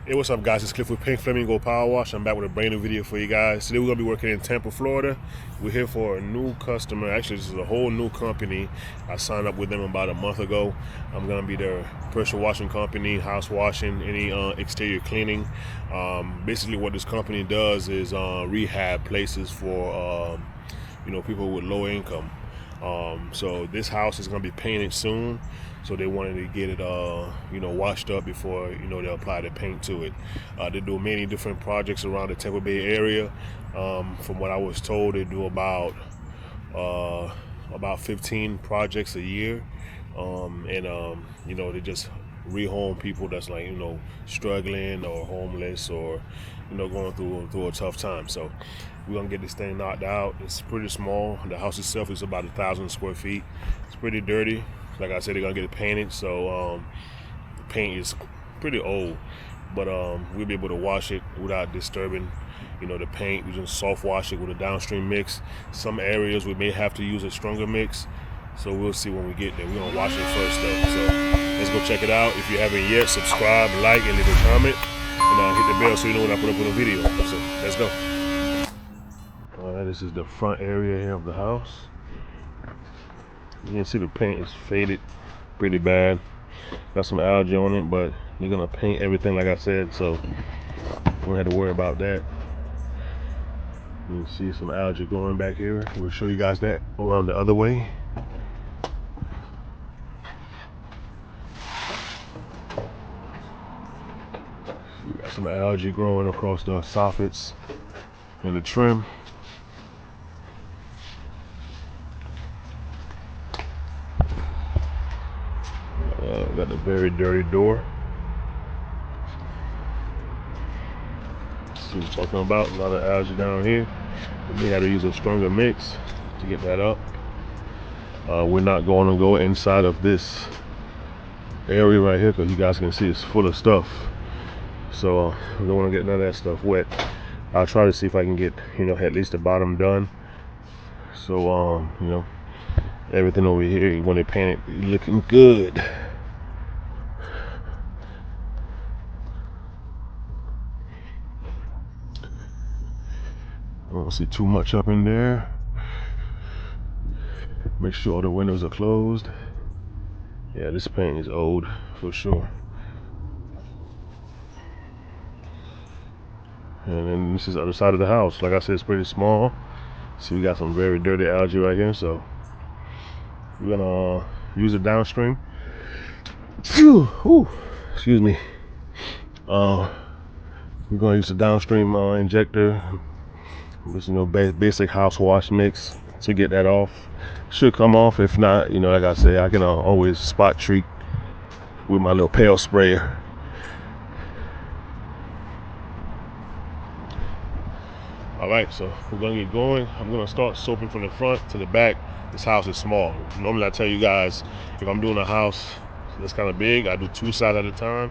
Hey, what's up, guys? It's Cliff with Pink Flamingo Power Wash. I'm back with a brand new video for you guys. Today we're gonna be working in Tampa, Florida. We're here for a new customer. Actually, this is a whole new company. I signed up with them about a month ago. I'm gonna be their pressure washing company, house washing, any exterior cleaning. Basically, what this company does is rehab places for people with low income. So this house is gonna be painted soon. So they wanted to get it, washed up before, they apply the paint to it. They do many different projects around the Tampa Bay area. From what I was told, they do about 15 projects a year. They just rehome people that's like, struggling or homeless or, going through a tough time. So we're gonna get this thing knocked out. It's pretty small. The house itself is about 1,000 square feet. It's pretty dirty. Like I said, they're gonna get it painted, so the paint is pretty old, but we'll be able to wash it without disturbing, the paint. We just soft wash it with a downstream mix. Some areas we may have to use a stronger mix, so we'll see when we get there. We're gonna wash it first though, so let's go check it out. If you haven't yet, subscribe, like, and leave a comment, and hit the bell so you know when I put up a video. So let's go. All right, this is the front area here of the house. You can see the paint is faded pretty bad. Got some algae on it, but they're gonna paint everything like I said, so we don't have to worry about that. You can see some algae growing back here. We'll show you guys that around the other way. We got some algae growing across the soffits and the trim. Got a very dirty door. See what I'm talking about. A lot of algae down here. We may have to use a stronger mix to get that up. We're not going to go inside of this area right here because you guys can see it's full of stuff. So we don't want to get none of that stuff wet. I'll try to see if I can get at least the bottom done. So everything over here when they paint it looking good. I don't see too much up in there. Make sure all the windows are closed. Yeah, this paint is old for sure. And then this is the other side of the house. Like I said, it's pretty small. See, we got some very dirty algae right here, so we're gonna use a downstream. Excuse me. We're gonna use a downstream injector. Just basic house wash mix to get that off. Should come off. If not, like I say, I can always spot treat with my little pail sprayer. All right, so we're gonna get going. I'm gonna start soaping from the front to the back. This house is small. Normally I tell you guys, if I'm doing a house that's kind of big, I do 2 sides at a time,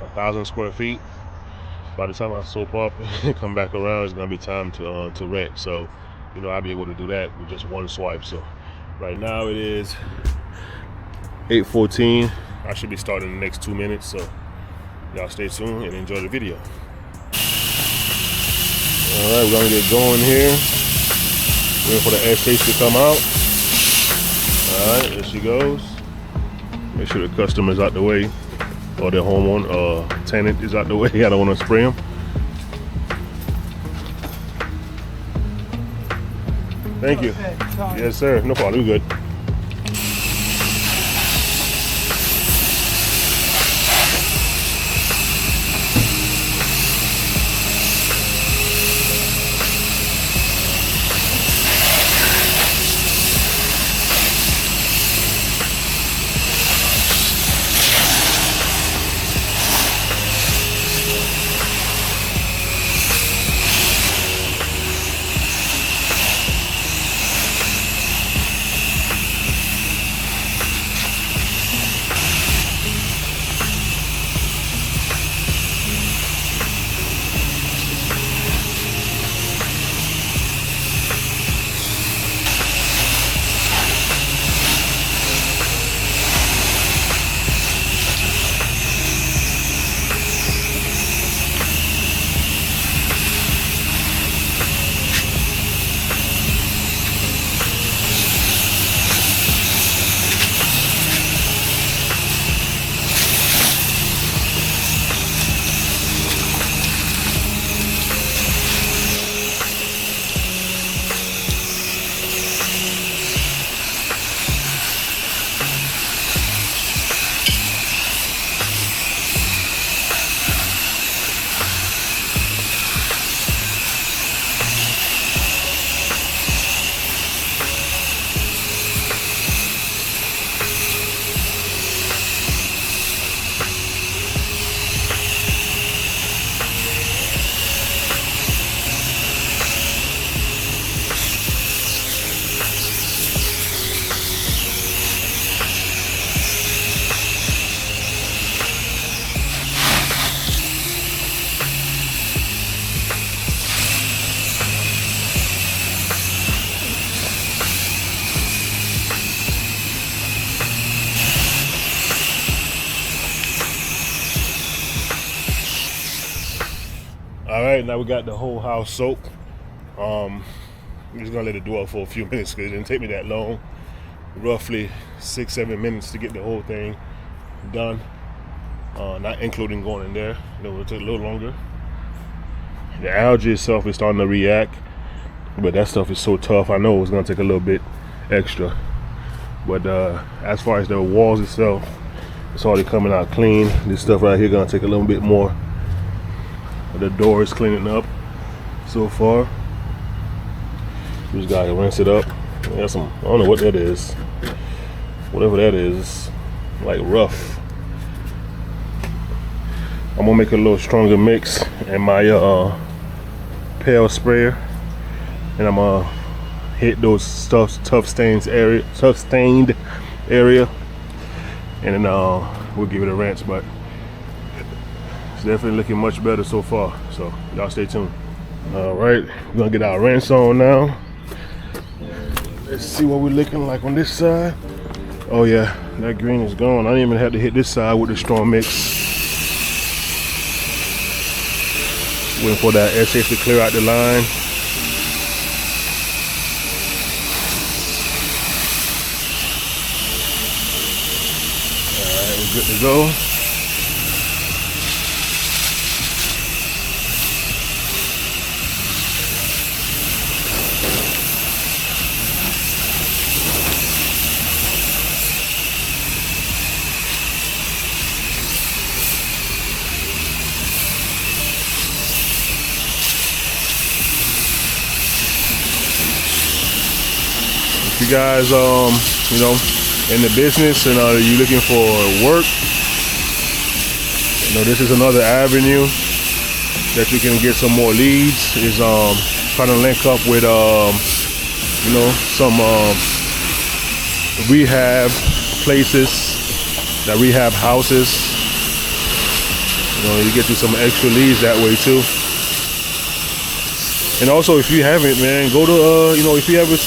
1,000 square feet. By the time I soap up and come back around, it's gonna be time to rent. So, I'll be able to do that with just one swipe. So, right now it is 8:14. I should be starting in the next 2 minutes. So, y'all stay tuned and enjoy the video. All right, we're gonna get going here. Waiting for the S-H to come out. All right, there she goes. Make sure the customer's out the way. Or the homeowner, tenant is out the way. I don't want to spray them. Thank you. Yes, sir. No problem. We're good. All right, now we got the whole house soaked. I'm just gonna let it dwell for a few minutes because it didn't take me that long. Roughly 6-7 minutes to get the whole thing done. Not including going in there. It'll take a little longer. The algae itself is starting to react, but that stuff is so tough. I know it's gonna take a little bit extra. But as far as the walls itself, it's already coming out clean. This stuff right here gonna take a little bit more. The door is cleaning up so far. We just gotta rinse it up. There's some, I don't know what that is. Whatever that is, like rough. I'm gonna make a little stronger mix in my pale sprayer, and I'm gonna hit those tough stained area, and then we'll give it a rinse. But it's definitely looking much better so far. So y'all stay tuned. All right, we're gonna get our rinse on now. Let's see what we're looking like on this side. Oh yeah, that green is gone. I didn't even have to hit this side with the strong mix. Waiting for that SS to clear out the line. All right, we're good to go. If you guys, you know, in the business and you're looking for work, you know, this is another avenue that you can get some more leads. Is trying to link up with, you know, some rehab places, that rehab houses. You know, you get you some extra leads that way too. And also, if you haven't, man, go to, you know, if you ever,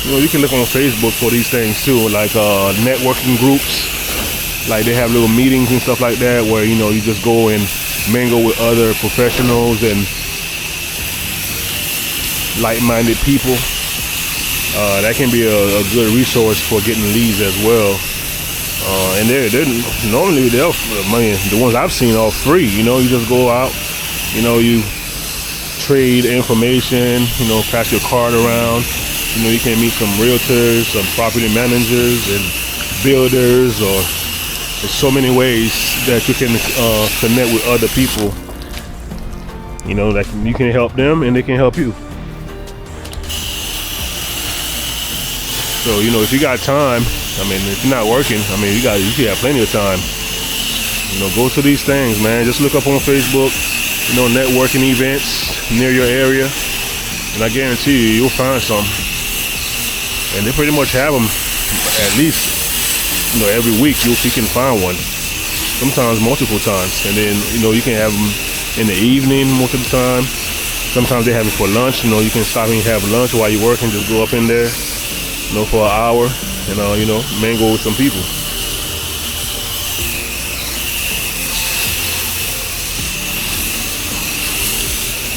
you know, you can look on Facebook for these things too, like networking groups. Like they have little meetings and stuff like that where, you know, you just go and mingle with other professionals and like-minded people. That can be a good resource for getting leads as well. And they're normally the ones I've seen are free. You know, you just go out, you know, you trade information, you know, pass your card around. You know, you can meet some realtors, some property managers and builders, or there's so many ways that you can connect with other people. You know, that you can help them and they can help you. So, you know, if you got time, I mean, if you're not working, I mean, you have plenty of time. You know, go to these things, man. Just look up on Facebook, you know, networking events near your area, and I guarantee you'll find some. And they pretty much have them at least, you know, every week you can find one. Sometimes multiple times. And then, you know, you can have them in the evening most of the time. Sometimes they have it for lunch. You know, you can stop and have lunch while you're working. Just go up in there, you know, for an hour and, you know, mingle with some people.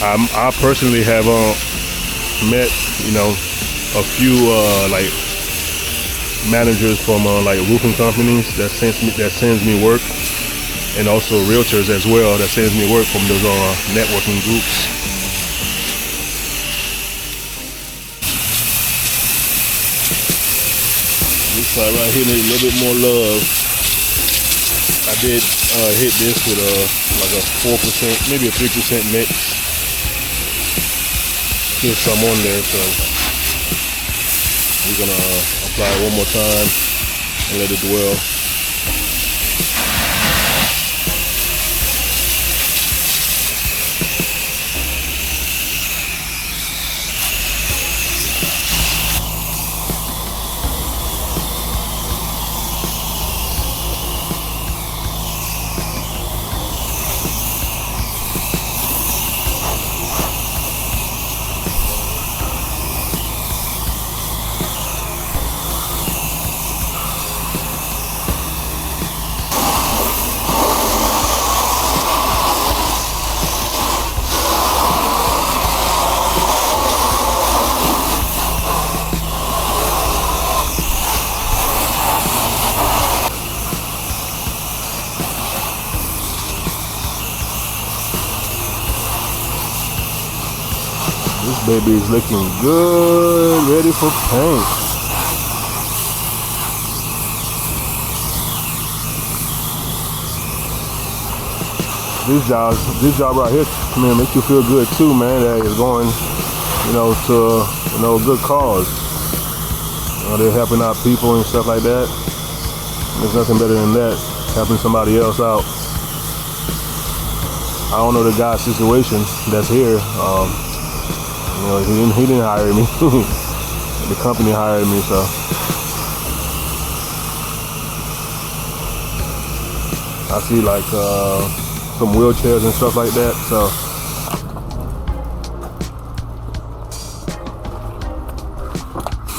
I personally have met, you know, a few like managers from like roofing companies that sends me work, and also realtors as well that sends me work from those networking groups. This side right here needs a little bit more love. I did hit this with like a 4%, maybe a 3% mix. There's some on there, so we're gonna apply it one more time and let it dwell. Baby is looking good, ready for paint. This job right here, man, makes you feel good too, man. That is going, to a good cause. They're helping out people and stuff like that. There's nothing better than that, helping somebody else out. I don't know the guy's situation that's here. He didn't hire me. The company hired me, so. I see like some wheelchairs and stuff like that, so.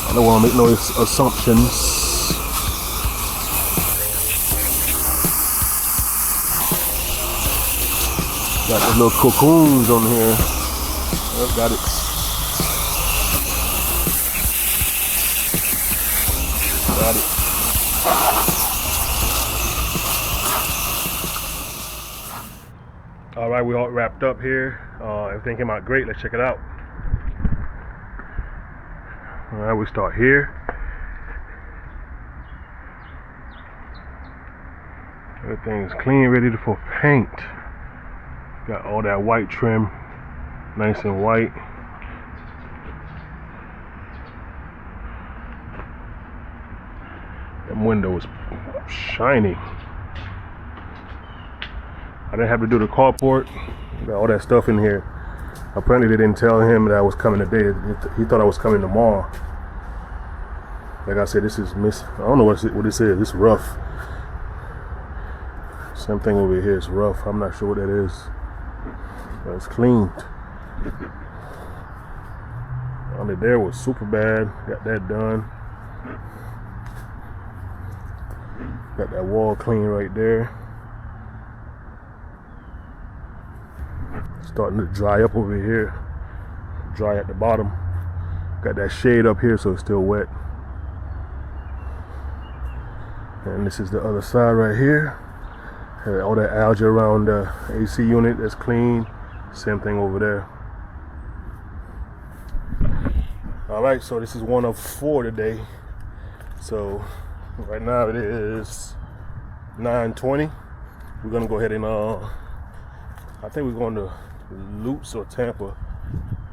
I don't want to make no assumptions. Got the little cocoons on here. Oh, got it. Got it. All right, we all wrapped up here. Everything came out great. Let's check it out. All right, we start here. Everything's clean, ready for paint. Got all that white trim, nice and white. That window is shiny. I didn't have to do the carport. Got all that stuff in here. Apparently they didn't tell him that I was coming today. He thought I was coming tomorrow. Like I said, this is I don't know what this is. It's rough. Same thing over here. It's rough. I'm not sure what that is. But it's cleaned. Under there was super bad. Got that done. Got that wall clean right there. Starting to dry up over here. Dry at the bottom. Got that shade up here so it's still wet. And this is the other side right here. All that algae around the AC unit that's clean. Same thing over there. Alright, so this is one of 4 today. So right now it is 9:20. We're gonna go ahead and I think we're going to Lutz or Tampa,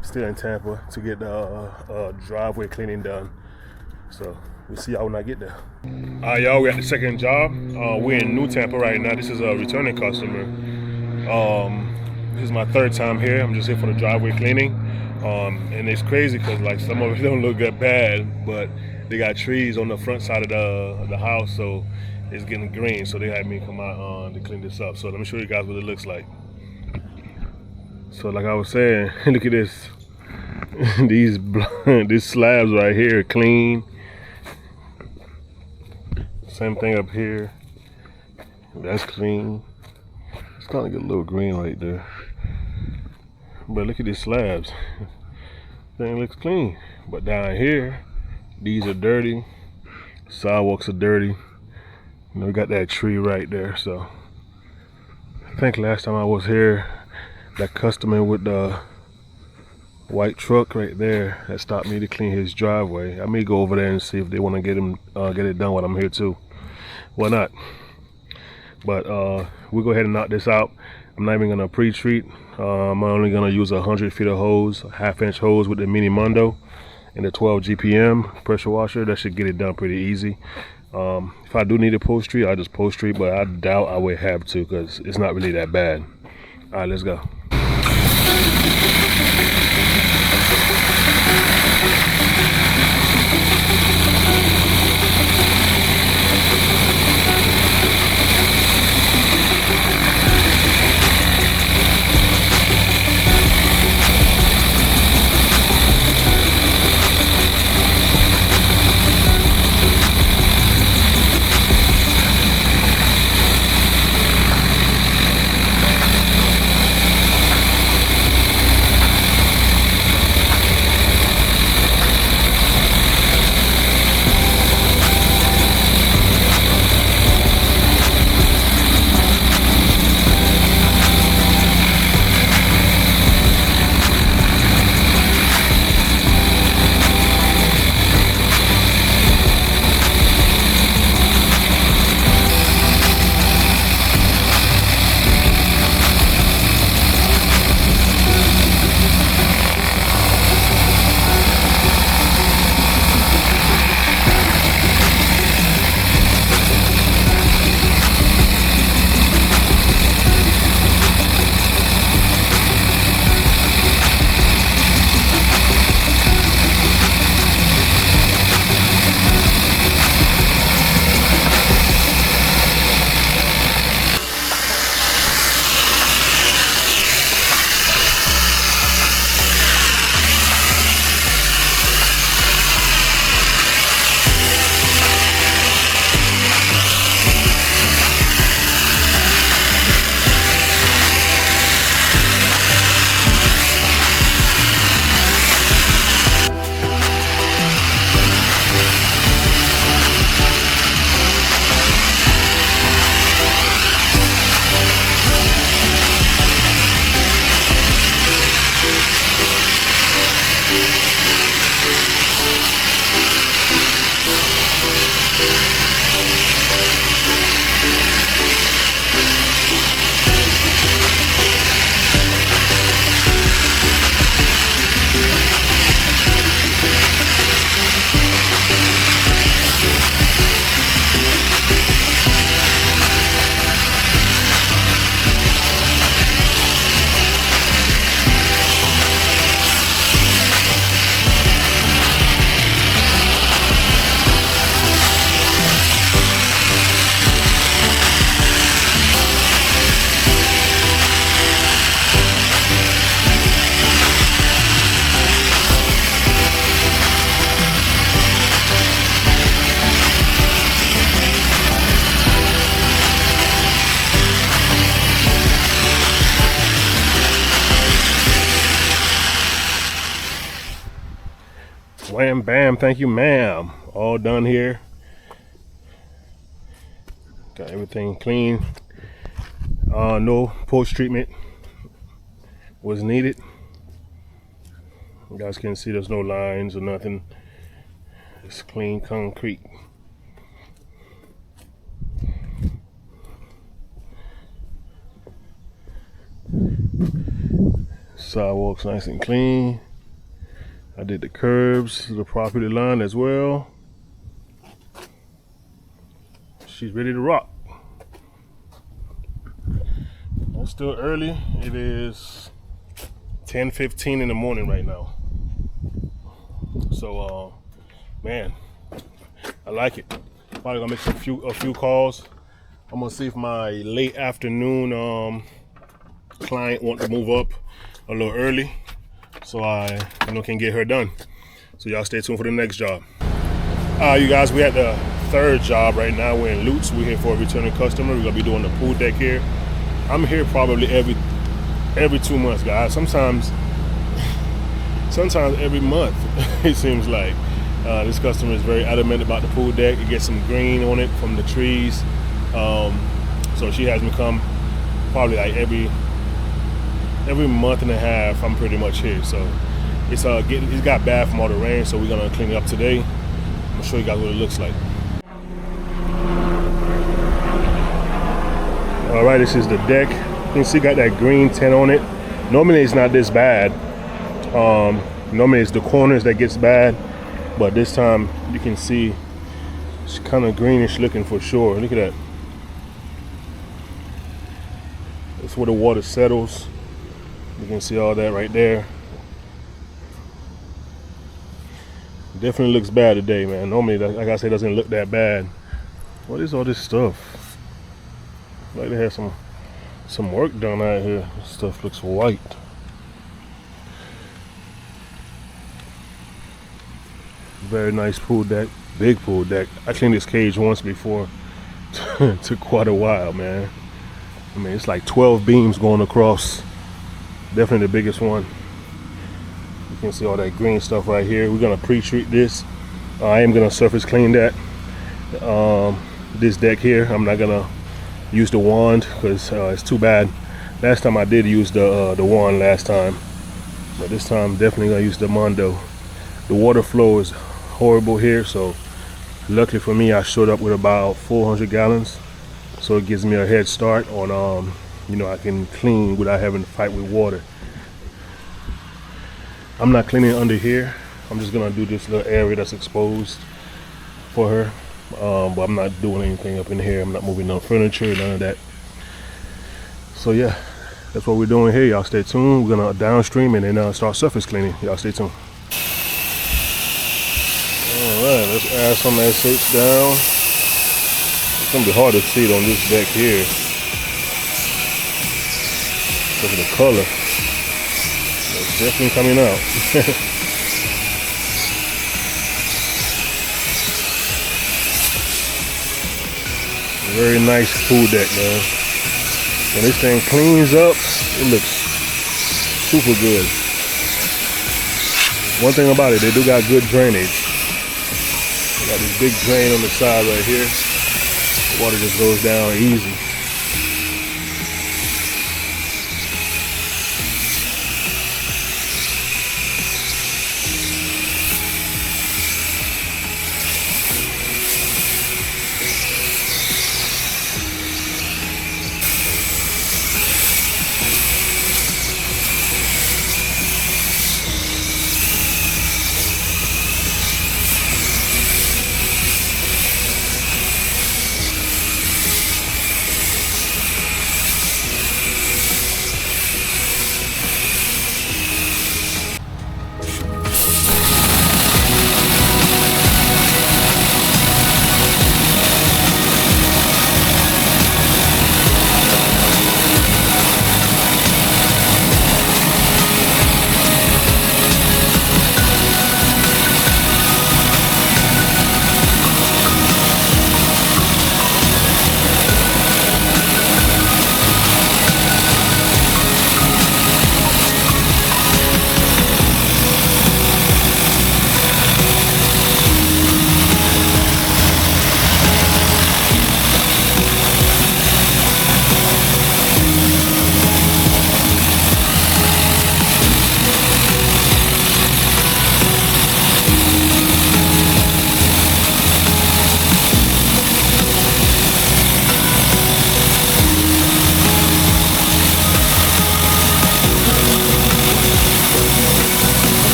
still in Tampa, to get the driveway cleaning done. So we'll see y'all when I get there. Alright, y'all, we're at the second job. We're in New Tampa right now. This is a returning customer. This is my 3rd time here. I'm just here for the driveway cleaning. And it's crazy because like some of it don't look that bad, but they got trees on the front side of the house, so it's getting green. So they had me come out to clean this up. So let me show you guys what it looks like. So like I was saying, look at this. These slabs right here are clean. Same thing up here. That's clean. It's starting to get a little green right there. But look at these slabs. Thing looks clean. But down here, these are dirty. Sidewalks are dirty. We got that tree right there. So I think last time I was here, that customer with the white truck right there that stopped me to clean his driveway. I may go over there and see if they want to get it done while I'm here too. Why not? But we'll go ahead and knock this out. I'm not even gonna pre-treat. I'm only gonna use 100 feet of hose, a 1/2-inch hose with the mini mondo and the 12 GPM pressure washer. That should get it done pretty easy. If I do need a post treat, I'll just post treat, but I doubt I would have to because it's not really that bad. All right, let's go. Wham bam, thank you ma'am. All done here. Got everything clean. No post treatment was needed. You guys can see there's no lines or nothing. It's clean concrete. Sidewalks nice and clean. I did the curbs to the property line as well. She's ready to rock. It's still early. It is 10:15 in the morning right now. So man, I like it. Probably gonna make a few calls. I'm gonna see if my late afternoon client want to move up a little early, so I can get her done. So y'all stay tuned for the next job. You guys, we at the third job right now. We're in Lutz. We're here for a returning customer. We're gonna be doing the pool deck here. I'm here probably every 2 months, guys. Sometimes every month. It seems like this customer is very adamant about the pool deck. It gets some green on it from the trees. So she has me come probably like every month and a half. I'm pretty much here. So it's got bad from all the rain. So we're gonna clean it up today. I'm gonna show you guys what it looks like. All right, this is the deck. You can see got that green tint on it. Normally it's not this bad. Normally it's the corners that gets bad, but this time you can see it's kind of greenish looking for sure. Look at that. That's where the water settles. You can see all that right there. Definitely looks bad today, man. Normally, like I said, it doesn't look that bad. What is all this stuff? Like they had some work done out here. This stuff looks white. Very nice pool deck, big pool deck. I cleaned this cage once before. Took quite a while, man. I mean, it's like 12 beams going across. Definitely the biggest one. You can see all that green stuff right here. We're gonna pre-treat this. I am gonna surface clean that. This deck here, I'm not gonna use the wand because it's too bad. Last time I did use the wand last time, but this time definitely gonna use the mondo. The water flow is horrible here, so luckily for me I showed up with about 400 gallons, so it gives me a head start on I can clean without having to fight with water. I'm not cleaning under here. I'm just gonna do this little area that's exposed for her, but I'm not doing anything up in here. I'm not moving no furniture, none of that. So yeah, that's what we're doing here. Y'all stay tuned. We're gonna downstream and then start surface cleaning. Y'all stay tuned. Alright, let's add some SH down. It's gonna be hard to see it on this deck here because of the color. It's definitely coming out. Very nice pool deck, man. When this thing cleans up, it looks super good. One thing about it, they do got good drainage. They got this big drain on the side right here. The water just goes down easy.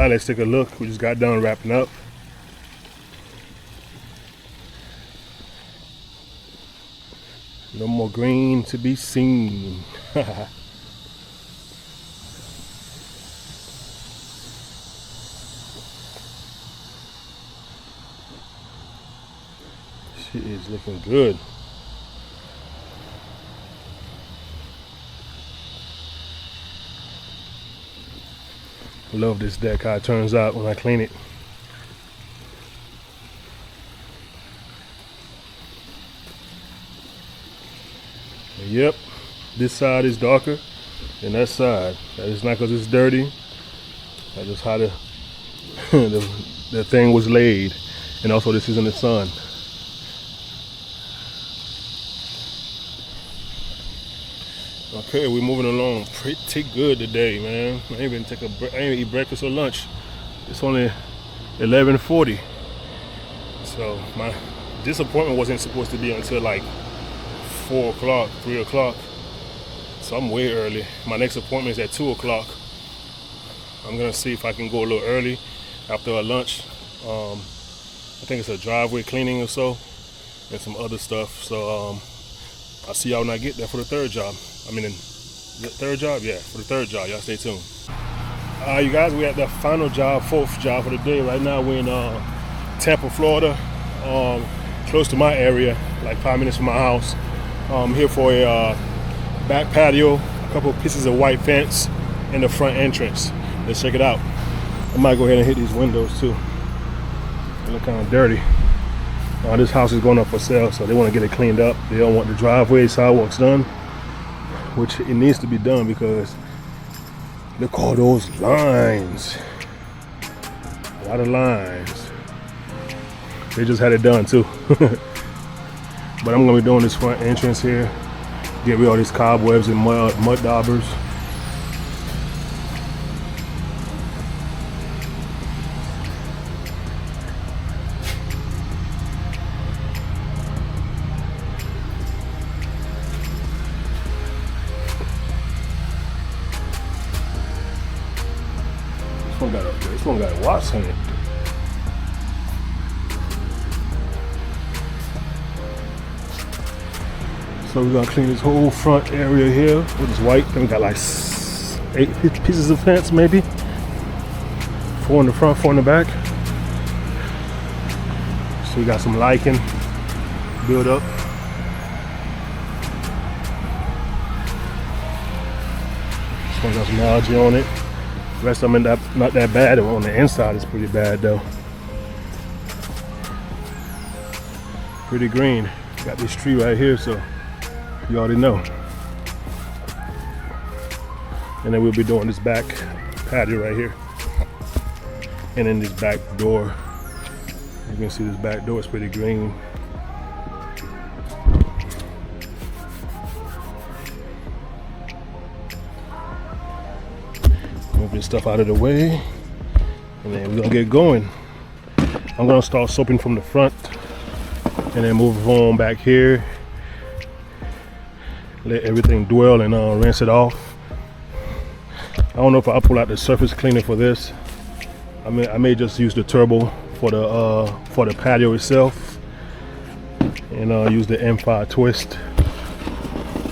Alright, let's take a look. We just got done wrapping up. No more green to be seen. Shit is looking good. Love this deck, how it turns out when I clean it. Yep, this side is darker than that side. That is not because it's dirty. That's just how the thing was laid. And also this is in the sun. Okay, we're moving along pretty good today, man. I ain't even eat breakfast or lunch. It's only 11:40. So my disappointment wasn't supposed to be until like 4 o'clock, 3 o'clock. So I'm way early. My next appointment is at 2 o'clock. I'm gonna see if I can go a little early after our lunch. I think it's a driveway cleaning or so, and some other stuff. So I'll see y'all when I get there for the third job. For the third job. Y'all stay tuned. You guys, we're at the final job, fourth job for the day. Right now we're in Tampa, Florida, close to my area, like 5 minutes from my house. I'm here for a back patio, a couple pieces of white fence, and the front entrance. Let's check it out. I might go ahead and hit these windows too. They look kind of dirty. This house is going up for sale, so they want to get it cleaned up. They don't want the driveway, sidewalks done, which it needs to be done because look all those lines. A lot of lines. They just had it done too. But I'm gonna be doing this front entrance here. Get rid of all these cobwebs and mud daubers. This one got a watch on it. So we're gonna clean this whole front area here with this white. Then we got like 8 pieces of fence, maybe. 4 in the front, 4 in the back. So we got some lichen build up. This one got some algae on it. The rest of them not that bad. On the inside it's pretty bad though. Pretty green. Got this tree right here, so you already know. And then we'll be doing this back patio right here. And then this back door. You can see this back door is pretty green. Move this stuff out of the way. And then we're gonna get going. I'm gonna start soaping from the front and then move on back here. Let everything dwell and rinse it off. I don't know if I'll pull out the surface cleaner for this. I may just use the turbo for the patio itself, and use the M5 twist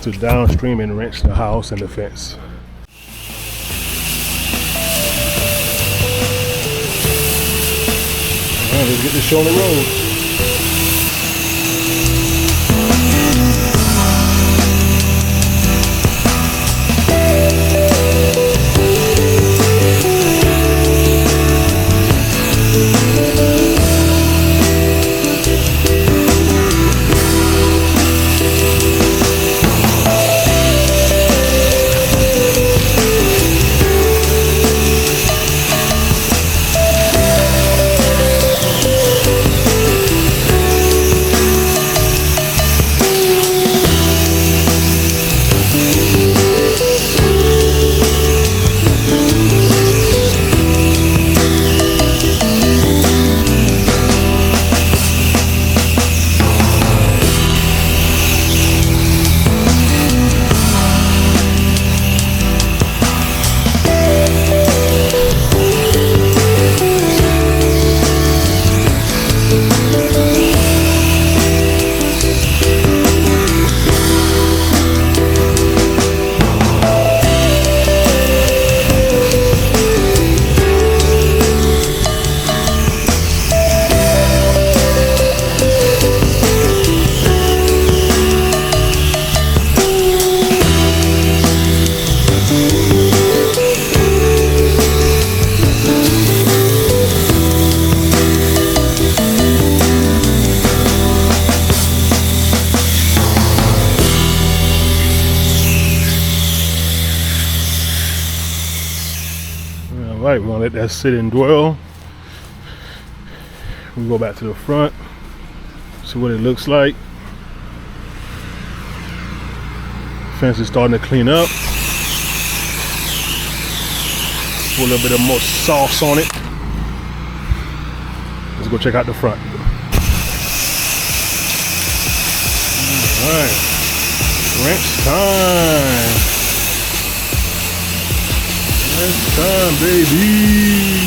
to downstream and rinse the house and the fence. All right, let's get this show on the road. Alright, we're gonna let that sit and dwell. We go back to the front, see what it looks like. Fence is starting to clean up. Put a little bit of more sauce on it. Let's go check out the front. Alright, wrench time. Wrench time, baby.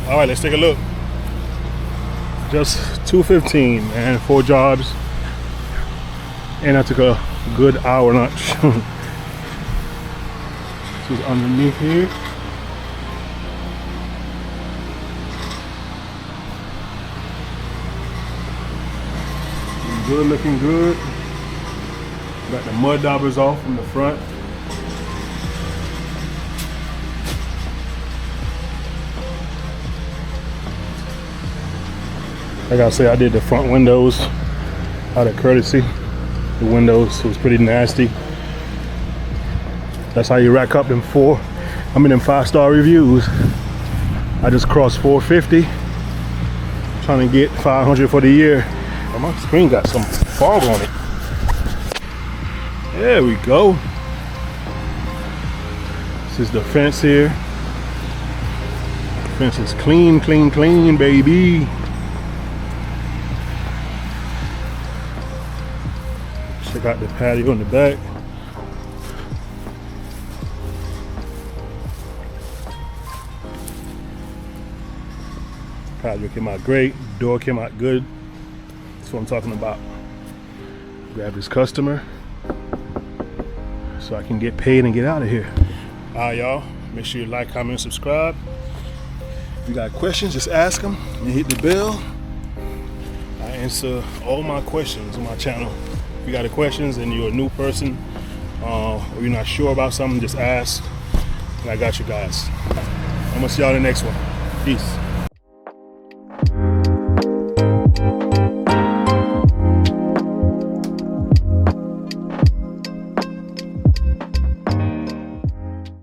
All right, let's take a look. Just $2.15, man, 4 jobs. And I took a good hour lunch. This is underneath here. Good, looking good. Got the mud daubers off from the front. Like I said, I did the front windows out of courtesy. The windows was pretty nasty. That's how you rack up them 5-star reviews. I just crossed 450, trying to get 500 for the year. Oh, my screen got some fog on it. There we go. This is the fence here. The fence is clean, clean, clean, baby. Check out the patio in the back. Patio came out great. Door came out good. That's what I'm talking about. Grab this custmer so I can get paid and get out of here. All right, y'all. Make sure you like, comment, and subscribe. If you got questions, just ask them and hit the bell. I answer all my questions on my channel. If you got any questions and you're a new person or you're not sure about something, just ask and I got you guys. I'm gonna see y'all in the next one. Peace.